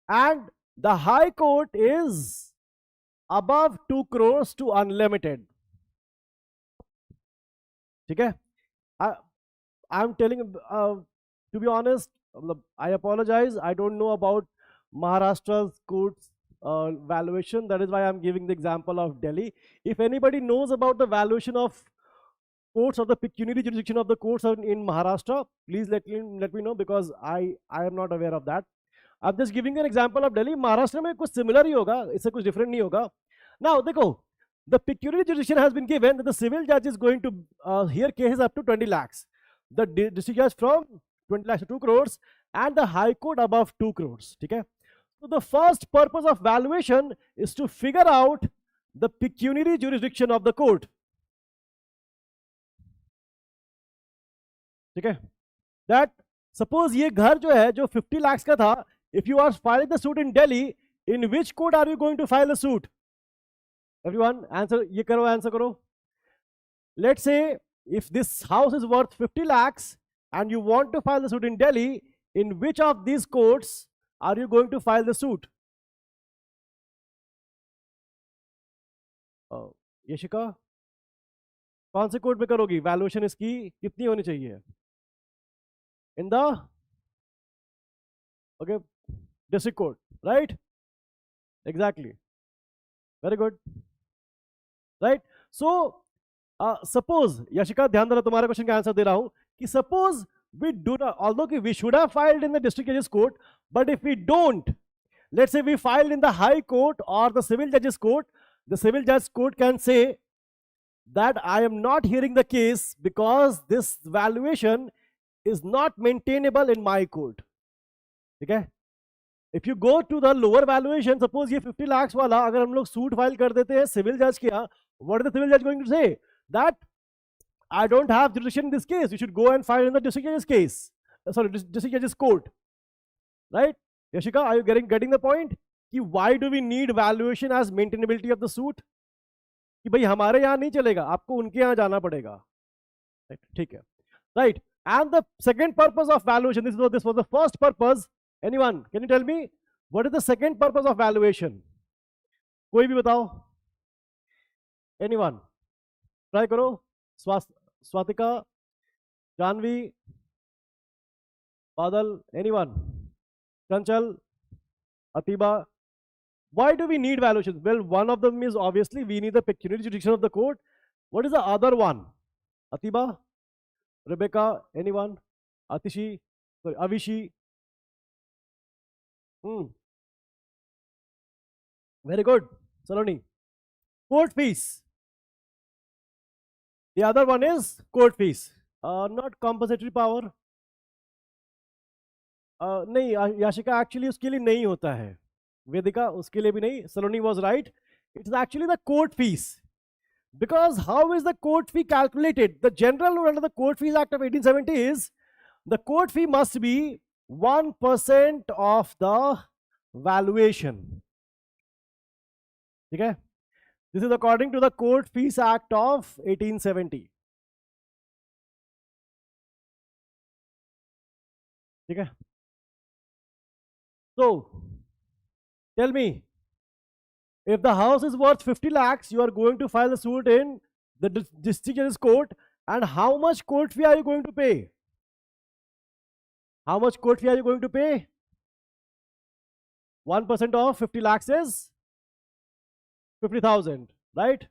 And the high court is above 2 crores to unlimited. ठीक है? I'm telling, to be honest, I apologize, I don't know about Maharashtra's courts valuation. That is why I'm giving the example of Delhi. If anybody knows about the valuation of courts or the pecuniary jurisdiction of the courts in Maharashtra, please let me know, because I am not aware of that. I'm just giving an example of Delhi. Maharashtra में कुछ similar ही होगा, इससे कुछ different नहीं होगा. Now देखो, the pecuniary jurisdiction has been given that the civil judge is going to hear cases up to 20 lakhs. The district judge from 20 lakhs to 2 crores, and the high court above 2 crores. ठीक है? So the first purpose of valuation is to figure out the pecuniary jurisdiction of the court. ठीक है? That suppose ये घर जो है जो 50 lakhs का था, if you are filing the suit in Delhi, in which court are you going to file the suit? Everyone answer, ये करो, answer करो. Let's say if this house is worth 50 lakhs and you want to file the suit in Delhi, in which of these courts are you going to file the suit? Yashika, कौन से court में करोगी? Valuation इसकी कितनी होनी चाहिए? In the okay district court, right? Exactly. Very good. Right? So suppose, Yashika ध्यान देना, तुम्हारे क्वेश्चन का आंसर दे रहा हूं कि suppose we do not, although we should have filed in the district judges court, but if we don't, let's say we filed in the high court or the civil judges court, the civil judges court can say that I am not hearing the case because this valuation is not maintainable in my court. Okay? If you go to the lower valuation, suppose ये 50 lakhs वाला अगर हम लोग suit file कर देते हैं civil judge के यहाँ, what is the civil judge going to say? That I don't have jurisdiction in this case. You should go and file in the district judge's case. Sorry, district judge's court. Right? Yashika, are you getting the point? कि why do we need valuation as maintainability of the suit? कि भाई हमारे यहाँ नहीं चलेगा, आपको उनके यहाँ जाना पड़ेगा. Right? ठीक है. Right? And the second purpose of valuation, this was the first purpose. Anyone, can you tell me what is the second purpose of valuation? कोई भी बताओ. Anyone? Try करो. Swatika, Janvi, Badal, anyone? Chanchal, Atiba. Why do we need valuations? Well, one of them is obviously we need the pecuniary jurisdiction of the court. What is the other one? Atiba, Rebecca, anyone? Atishi, sorry, Avishi. Very good. Saloni. Court fees. The other one is court fees. Not compensatory power. नहीं, Yashika actually उसके लिए नहीं होता है. Vedika उसके लिए भी नहीं. Saloni was right. It's actually the court fees. Because how is the court fee calculated? The general rule under the Court Fees Act of 1870 is the court fee must be 1% of the valuation. Okay? This is according to the Court Fees Act of 1870. Okay? So, tell me, if the house is worth 50 lakhs, you are going to file a suit in the district judge's court, and how much court fee are you going to pay? How much court fee are you going to pay? 1% of 50 lakhs is 50,000, right?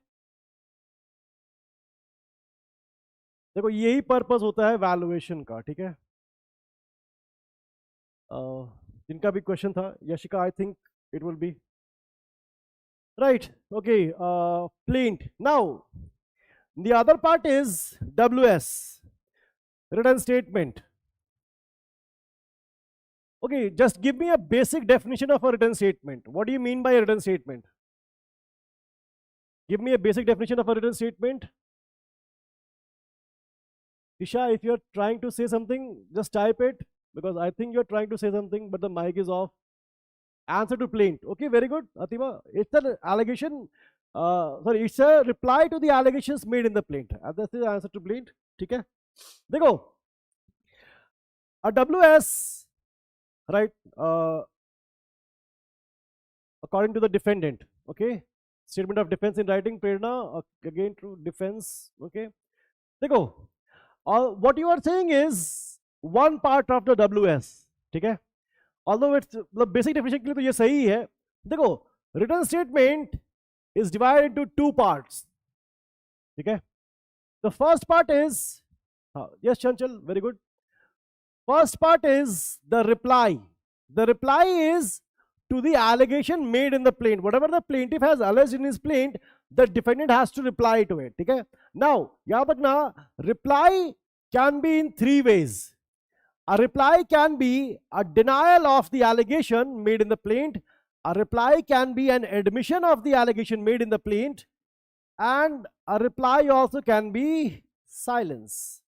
देखो यही purpose होता है valuation का, ठीक है? जिनका भी question था, Yashika, I think it will be right. Okay, plaint. Now, the other part is WS, written statement. Okay, just give me a basic definition of a written statement. What do you mean by a written statement? Give me a basic definition of a written statement. Isha, if you're trying to say something, just type it, because I think you're trying to say something, but the mic is off. Answer to plaint. Okay, very good. Atima, it's an allegation. It's a reply to the allegations made in the plaint. And that's the answer to plaint. Okay. Dekho. A WS, right? According to the defendant. Okay. Statement of defense in writing. Prerna. Again, true defense. Okay. Dekho. What you are saying is one part of the WS. Okay. Although it's the basic definition के लिए तो ये सही है. देखो, written statement is divided into two parts. ठीक है? The first part is, yes Chanchal, very good. First part is the reply. The reply is to the allegation made in the plaint. Whatever the plaintiff has alleged in his plaint, the defendant has to reply to it. ठीक है? Now, यहाँ तक ना, reply can be in three ways. A reply can be a denial of the allegation made in the plaint. A reply can be an admission of the allegation made in the plaint. And a reply also can be silence.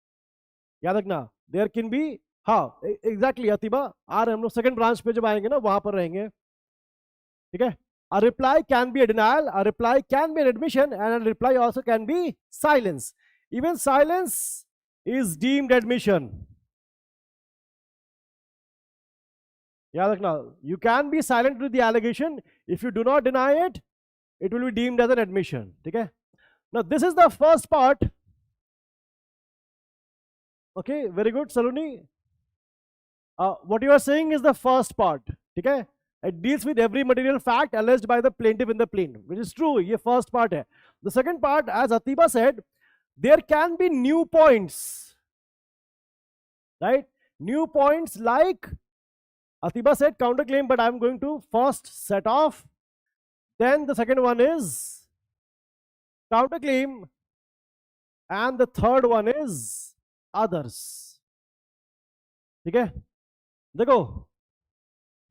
याद रखना, there can be, हाँ exactly अतिबा, आ रहे हम लोग second branch पे जब आएंगे ना वहां पर रहेंगे, ठीक है. A reply can be a denial, a reply can be an admission, and a reply also can be silence. Even silence is deemed admission. याद रखना, you can be silent with the allegation. If you do not deny it, it will be deemed as an admission. ठीक है. Now this is the first part. Okay, very good, Saloni. What you are saying is the first part. ठीक है. It deals with every material fact alleged by the plaintiff in the plaint, which is true. ये first part है. The second part, as Atiba said, there can be new points, right? New points like Atiba said counterclaim, but I am going to first set off. Then the second one is counterclaim, and the third one is others. ठीक है. देखो,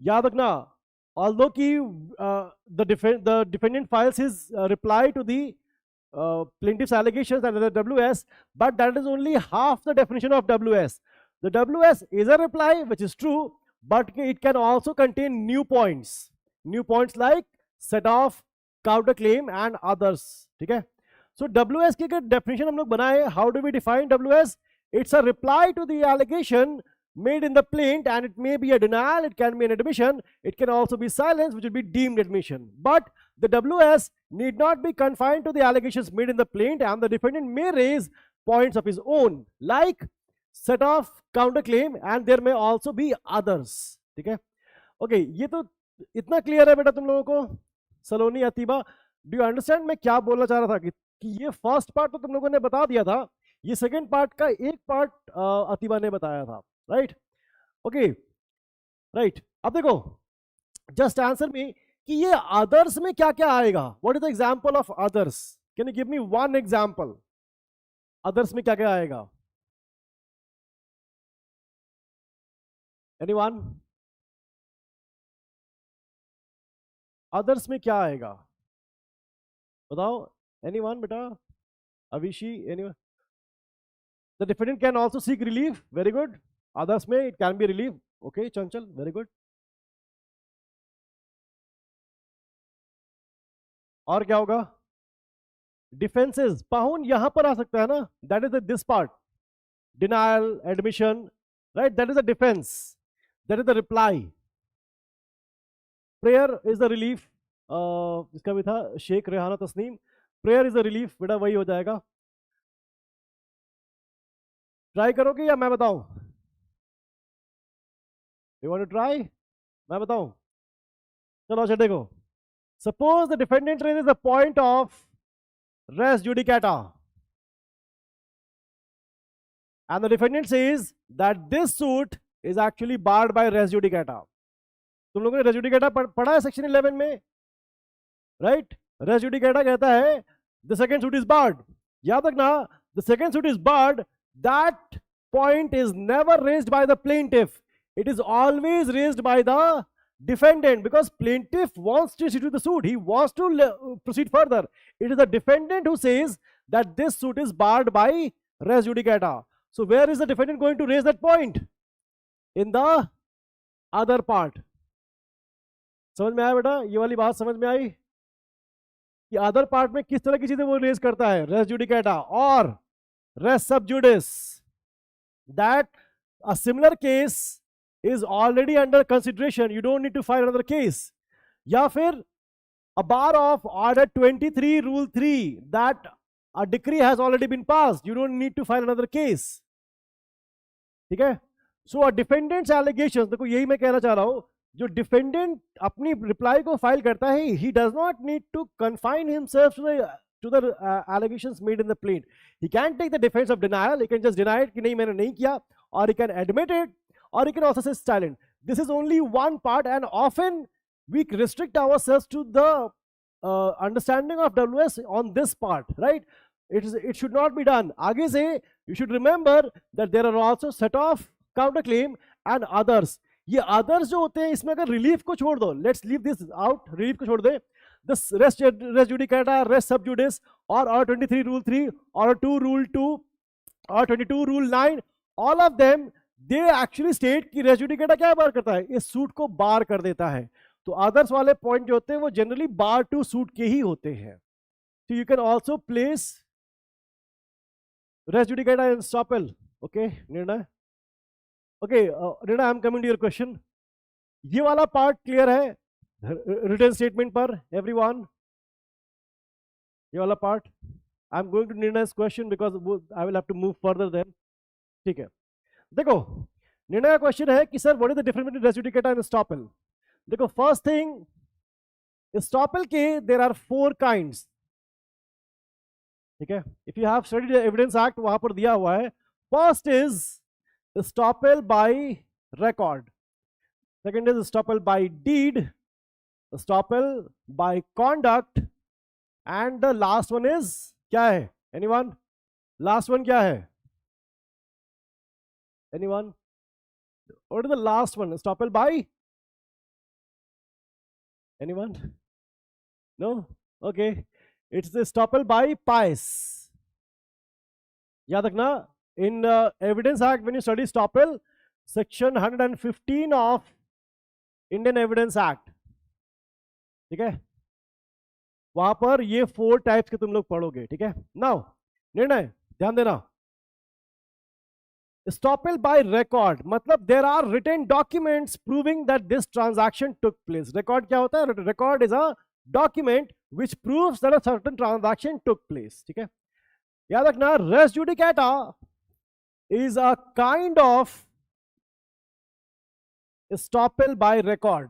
याद रखना, although the defendant files his reply to the plaintiff's allegations under the WS, but that is only half the definition of WS. The WS is a reply, which is true, but it can also contain new points. New points like set off, counterclaim, and others. ठीक है. So WS की अगर definition हम लोग बनाए, how do we define WS? It's a reply to the allegation made in the plaint, and it may be a denial, it can be an admission, it can also be silence, which will be deemed admission. But the WS need not be confined to the allegations made in the plaint, and the defendant may raise points of his own, like set off, counterclaim, and there may also be others. ठीक है. Okay, ये तो इतना clear है बेटा तुम लोगों को. सलोनी, अतीबा, डू यू अंडरस्टैंड मैं क्या बोलना चाह रहा था कि ये फर्स्ट पार्ट तो तुम लोगों ने बता दिया था, ये सेकेंड पार्ट का एक पार्ट अतीबा ने बताया था, राइट? Okay, right. अब देखो, जस्ट आंसर मी कि ये अदर्स में क्या क्या आएगा. What is the example of others? Can you give me one example? Others में क्या क्या आएगा? एनीवन? अदर्स में क्या आएगा बताओ. एनीवन बेटा? Avishi, anyone? The defendant can also seek relief. Very good. Others may, it can be relief. Okay, Chanchal, very good. और क्या होगा? Defenses. पाहुन यहाँ पर आ सकता है ना? That is this part. Denial, admission, right? That is the defense. That is the reply. Prayer is the relief. इसका भी था Sheikh Rehana Tasneem. Prayer is the relief. बेटा वही हो जाएगा. ट्राई करोगे या मैं बताऊं? You want to try? मैं बताऊं? चलो अच्छा देखो. Suppose the defendant raises the point of res judicata, and the defendant says that this suit is actually barred by res judicata. तुम लोगों ने res judicata पढ़ा है सेक्शन 11 में, राइट? res judicata कहता है the second suit is barred. याद रखना, the second suit is barred. That point is never raised by the plaintiff. It is always raised by the defendant, because plaintiff wants to institute the suit. He wants to proceed further. It is the defendant who says that this suit is barred by res judicata. So where is the defendant going to raise that point? In the other part. समझ में आया बेटा? ये वाली बात समझ में आई कि अदर पार्ट में किस तरह की चीजें वो रेज करता है? रेस जुडिकेटा और res sub judice, that a similar case is already under consideration, you don't need to file another case. या फिर a bar of order 23 rule 3, that a decree has already been passed, you don't need to file another case. ठीक है? So a defendant's allegations, देखो यही मैं कहना चाह रहा हूं, जो defendant अपनी reply को file करता है, he does not need to confine himself to the allegations made in the plaint. He can take the defense of denial. He can just deny it कि नहीं मैंने नहीं किया, or he can admit it, or he can also say silent. This is only one part, and often we restrict ourselves to the understanding of WS on this part, right? It should not be done. आगे से you should remember that there are also set off, counter claim and others. ये others जो होते हैं इसमें अगर relief को छोड़ दो, let's leave this out, relief को छोड़ दे, this res judicata, res sub judice, or 23 rule 3, or 2 rule 2, or 22 rule 9, all of them they actually state कि res judicata क्या बार करता है, इस सूट को बार कर देता है। तो अदर्स वाले पॉइंट जो होते हैं वो जनरली बार टू सूट के ही होते हैं। So you can also place res judicata and estoppel. Okay, निर्णय। Okay, निर्णय, I am coming to your question. ये वाला पार्ट क्लियर है रिटन स्टेटमेंट पर एवरीवन? ये वाला part I am going to निर्णय question because I will have to move further then. ठीक है, देखो निर्णय का क्वेश्चन है कि sir what is the difference between res judicata and estoppel. देखो फर्स्ट थिंग, एस्टॉपल के देयर आर 4 काइंड्स। ठीक है, if you have studied evidence act वहां पर दिया हुआ है। First is estoppel by record, second is estoppel by deed, estoppel by conduct, and the last one is क्या है? Anyone? Last one क्या है? Anyone? What is the last one? Estoppel by? Anyone? No? Okay. It's the estoppel by pies. याद रखना, in Evidence Act when you study estoppel, section 115 of Indian Evidence Act, ठीक है, वहां पर ये 4 types के तुम लोग पढ़ोगे। ठीक है, नाउ निर्णय ध्यान देना, estoppel by record मतलब there are written documents proving that this transaction took place. Record क्या होता है? Record is a document which proves that a certain transaction took place. ठीक है, याद रखना, res judicata is a kind of estoppel by record।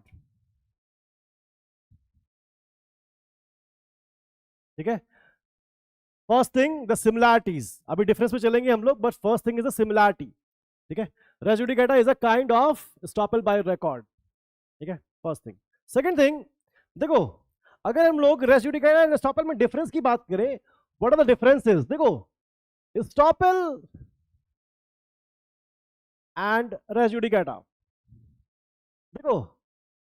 ठीक है, first thing the similarities, अभी डिफरेंस पे चलेंगे हम लोग, but first thing is the similarity. ठीक है, res judicata is a kind of estoppel by record. ठीक है, फर्स्ट थिंग। सेकंड थिंग, देखो अगर हम लोग रेस जुडिकाटा एंड एस्टॉपल में डिफरेंस की बात करें, व्हाट आर द डिफरेंसेस? देखो एस्टॉपल एंड रेस जुडिकाटा, देखो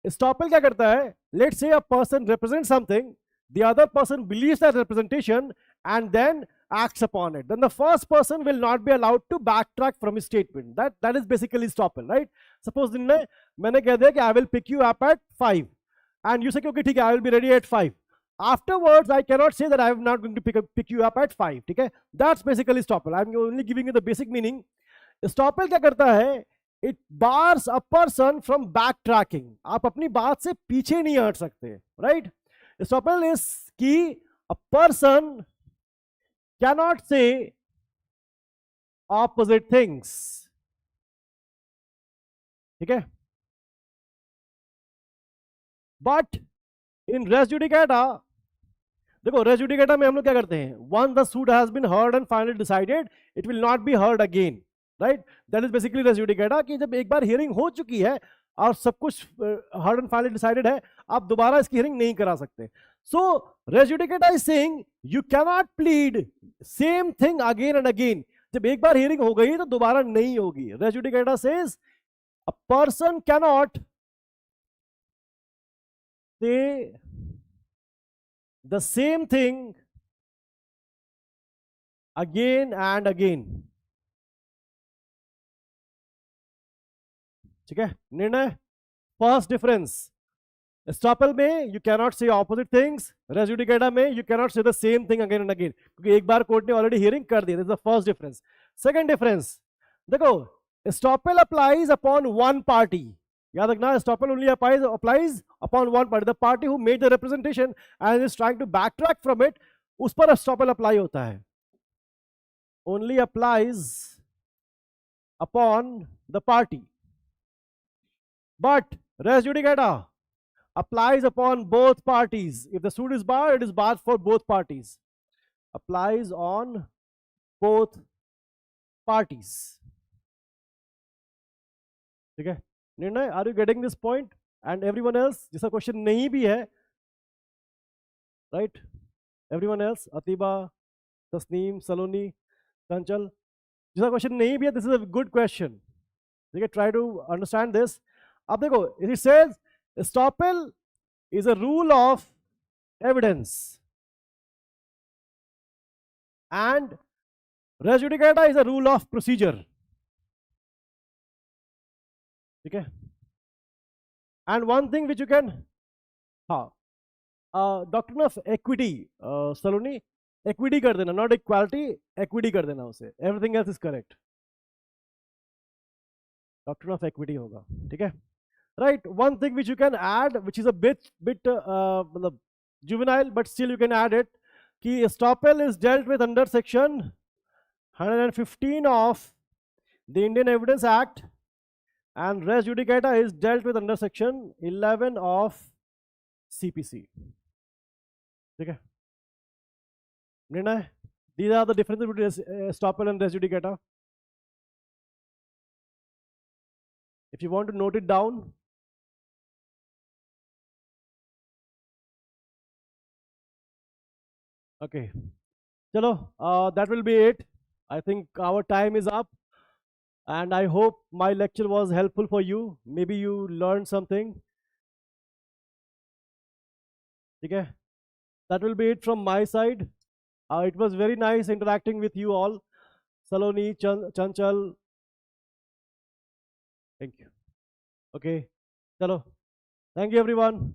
एस्टॉपल क्या करता है, let's say a person represent something, the other person believes that representation and then acts upon it, then the first person will not be allowed to backtrack from his statement. That is basically estoppel, right? Suppose मैंने कह दिया कि I will pick you up at 5 and you say okay ठीक है I will be ready at 5, afterwards I cannot say that I am not going to pick you up at 5. ठीक है, that's basically estoppel. I am only giving you the basic meaning. estoppel क्या करता है, it bars a person from backtracking, आप अपनी बात से पीछे नहीं हट सकते, right? Estoppel is कि a person cannot say opposite things। ठीक है, बट इन रेस जुडिकाटा, देखो रेस जुडिकाटा में हम लोग क्या करते हैं, once the suit has been heard and finally decided, it will not be heard again, right? That is basically res judicata, कि जब एक बार हियरिंग हो चुकी है और सब कुछ हर्ड एंड फाइनली डिसाइडेड है, आप दोबारा इसकी हियरिंग नहीं करा सकते। So res judicata is saying you can not plead same thing again and again, जब एक बार हियरिंग हो गई तो दोबारा नहीं होगी। Res judicata says a person can not say the same thing again and again. ठीक है, निर्णय फर्स्ट डिफरेंस, एस्टॉपल में you can not say opposite things, res judicata में you can not say the same thing again and again, क्योंकि एक बार court ने already hearing कर दी। This is the first difference. Second difference, देखो estoppel applies upon one party, याद रखना estoppel only applies upon one party, the party who made the representation and is trying to backtrack from it, उस पर estoppel apply होता है, only applies upon the party. But res judicata applies upon both parties. If the suit is barred, it is barred for both parties. Applies on both parties. ठीक है, निर्णय, are you getting this point? And everyone else जिसका question नहीं भी है, right, everyone else, Atiba, Tasneem, Saloni, Kanchal, जिसका question नहीं भी है, this is a good question. ठीक है, try to understand this. अब देखो, it says estoppel is a rule of evidence and res judicata is a rule of procedure. ठीक है, and one thing which you can, हाँ, doctrine of equity, Saloni, equity कर देना, not equality, equity कर देना उसे, everything else is correct. Doctrine of equity होगा, ठीक है, right? One thing which you can add, which is a bit मतलब juvenile, but still you can add it, कि estoppel is dealt with under section 115 of the Indian Evidence Act and res judicata is dealt with under section 11 of CPC. ठीक है, निर्णय, these are the differences between estoppel and res judicata. If you want to note it down, okay, chalo, that will be it. I think our time is up and I hope my lecture was helpful for you. Maybe you learned something. Okay, that will be it from my side. It was very nice interacting with you all. Saloni, Chanchal, thank you. Okay, chalo, thank you everyone.